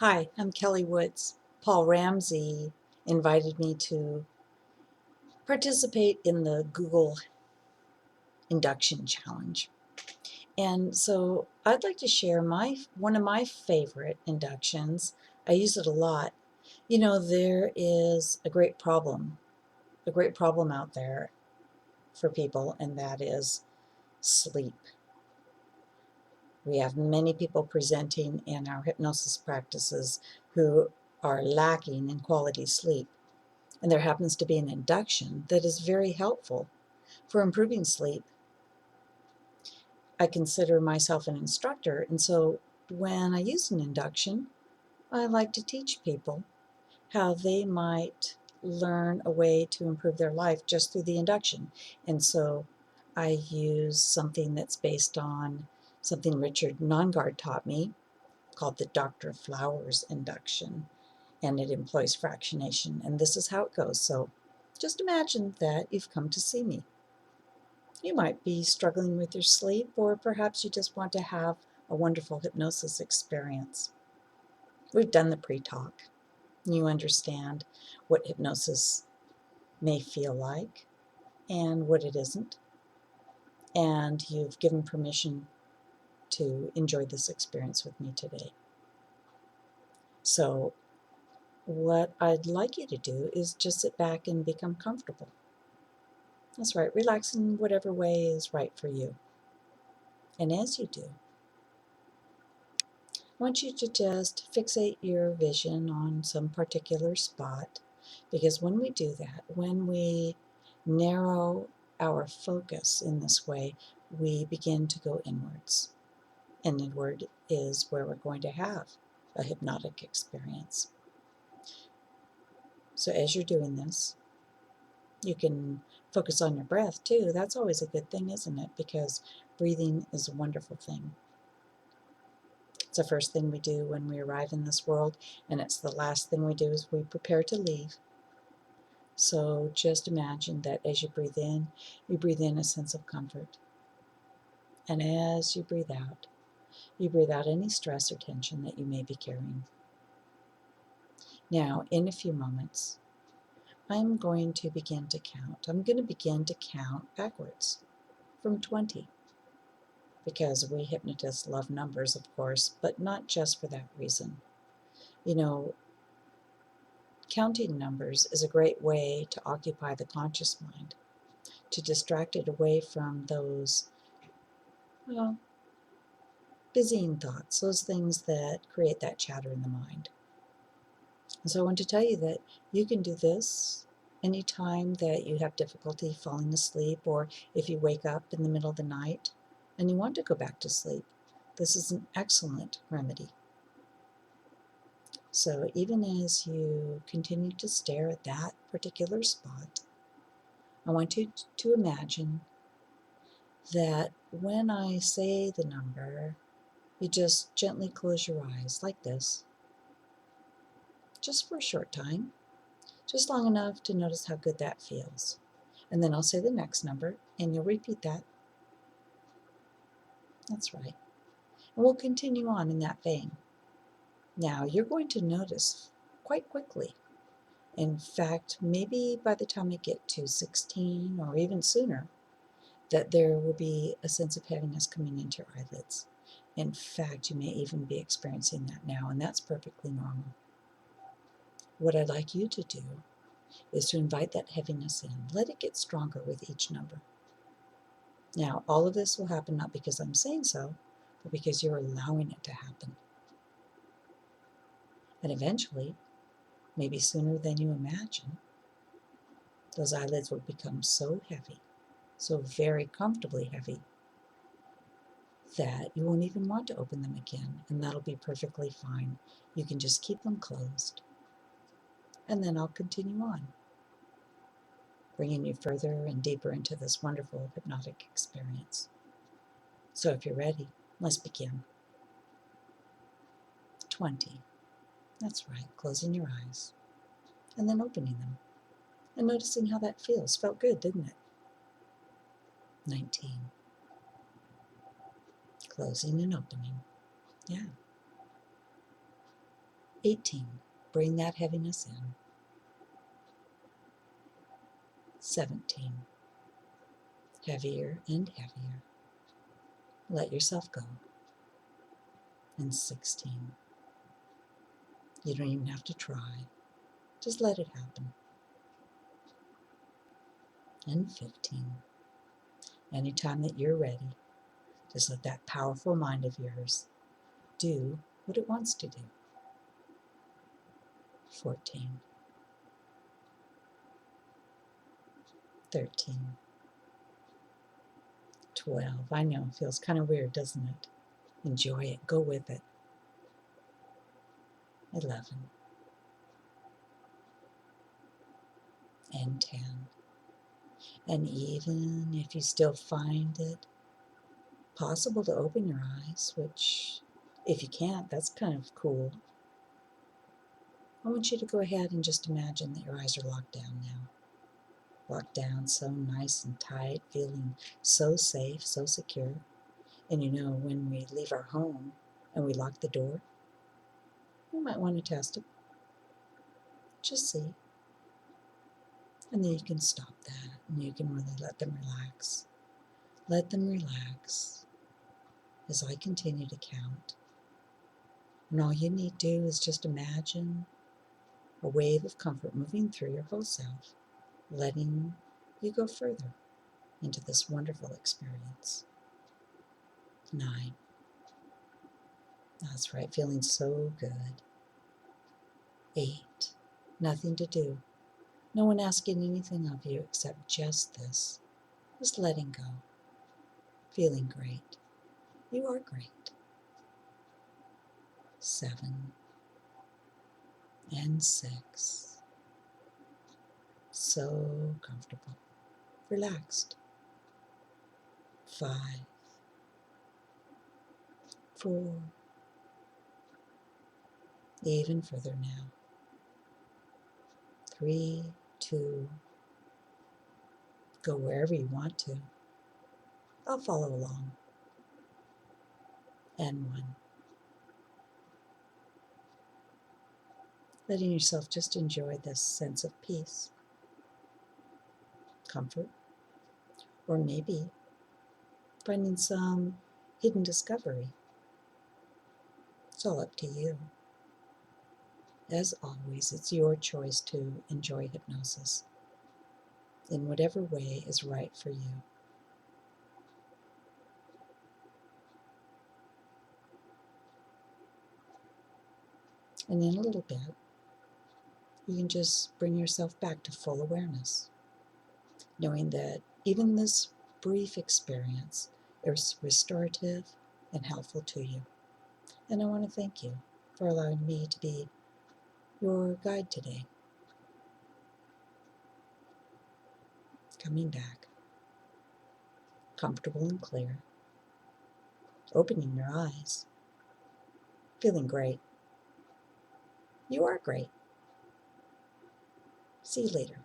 Hi, I'm Kelly Woods. Paul Ramsey invited me to participate in the Google Induction Challenge. And so I'd like to share one of my favorite inductions. I use it a lot. There is a great problem out there for people, and that is sleep. We have many people presenting in our hypnosis practices who are lacking in quality sleep. And there happens to be an induction that is very helpful for improving sleep. I consider myself an instructor, and so when I use an induction, I like to teach people how they might learn a way to improve their life just through the induction. And so I use something that's based on something Richard Nongard taught me called the Dr. Flowers induction, and it employs fractionation. And this is how it goes. So just imagine that you've come to see me. You might be struggling with your sleep, or perhaps you just want to have a wonderful hypnosis experience. We've done the pre-talk. You understand what hypnosis may feel like and what it isn't. And you've given permission to enjoy this experience with me today. So what I'd like you to do is just sit back and become comfortable. That's right, relax in whatever way is right for you. And as you do, I want you to just fixate your vision on some particular spot, because when we do that, when we narrow our focus in this way, we begin to go inwards. And inward is where we're going to have a hypnotic experience. So as you're doing this, you can focus on your breath too. That's always a good thing, isn't it? Because breathing is a wonderful thing. It's the first thing we do when we arrive in this world, and it's the last thing we do as we prepare to leave. So just imagine that as you breathe in a sense of comfort. And as you breathe out any stress or tension that you may be carrying. Now, in a few moments, I'm going to begin to count. I'm going to begin to count backwards from 20. Because we hypnotists love numbers, of course, but not just for that reason. You know, counting numbers is a great way to occupy the conscious mind, to distract it away from those, well, busying thoughts, those things that create that chatter in the mind. And so I want to tell you that you can do this anytime that you have difficulty falling asleep, or if you wake up in the middle of the night and you want to go back to sleep. This is an excellent remedy. So even as you continue to stare at that particular spot, I want you to imagine that when I say the number, you just gently close your eyes like this, just for a short time, just long enough to notice how good that feels. And then I'll say the next number, and you'll repeat that. That's right. And we'll continue on in that vein. Now, you're going to notice quite quickly, in fact, maybe by the time you get to 16 or even sooner, that there will be a sense of heaviness coming into your eyelids. In fact, you may even be experiencing that now, and that's perfectly normal. What I'd like you to do is to invite that heaviness in. Let it get stronger with each number. Now, all of this will happen not because I'm saying so, but because you're allowing it to happen. And eventually, maybe sooner than you imagine, those eyelids will become so heavy, so very comfortably heavy, that you won't even want to open them again, and that'll be perfectly fine. You can just keep them closed. And then I'll continue on, bringing you further and deeper into this wonderful hypnotic experience. So if you're ready, let's begin. 20. That's right, closing your eyes and then opening them and noticing how that feels. Felt good, didn't it? 19. Closing and opening. Yeah. 18. Bring that heaviness in. 17. Heavier and heavier. Let yourself go. And 16. You don't even have to try. Just let it happen. And 15. Anytime that you're ready, just let that powerful mind of yours do what it wants to do. 14. 13. 12. I know, it feels kind of weird, doesn't it? Enjoy it. Go with it. 11. And 10. And even if you still find it possible to open your eyes, which if you can't, that's kind of cool, I want you to go ahead and just imagine that your eyes are locked down now. Locked down so nice and tight, feeling so safe, so secure. And you know, when we leave our home and we lock the door, you might want to test it. Just see. And then you can stop that and you can really let them relax. Let them relax as I continue to count. And all you need to do is just imagine a wave of comfort moving through your whole self, letting you go further into this wonderful experience. 9. That's right, feeling so good. 8. Nothing to do. No one asking anything of you except just this. Just letting go. Feeling great. You are great. 7. And 6. So comfortable. Relaxed. 5. 4. Even further now. 3, 2. Go wherever you want to. I'll follow along. And 1. Letting yourself just enjoy this sense of peace, comfort, or maybe finding some hidden discovery. It's all up to you. As always, it's your choice to enjoy hypnosis in whatever way is right for you. And in a little bit, you can just bring yourself back to full awareness, knowing that even this brief experience is restorative and helpful to you. And I want to thank you for allowing me to be your guide today. Coming back, comfortable and clear, opening your eyes, feeling great. You are great. See you later.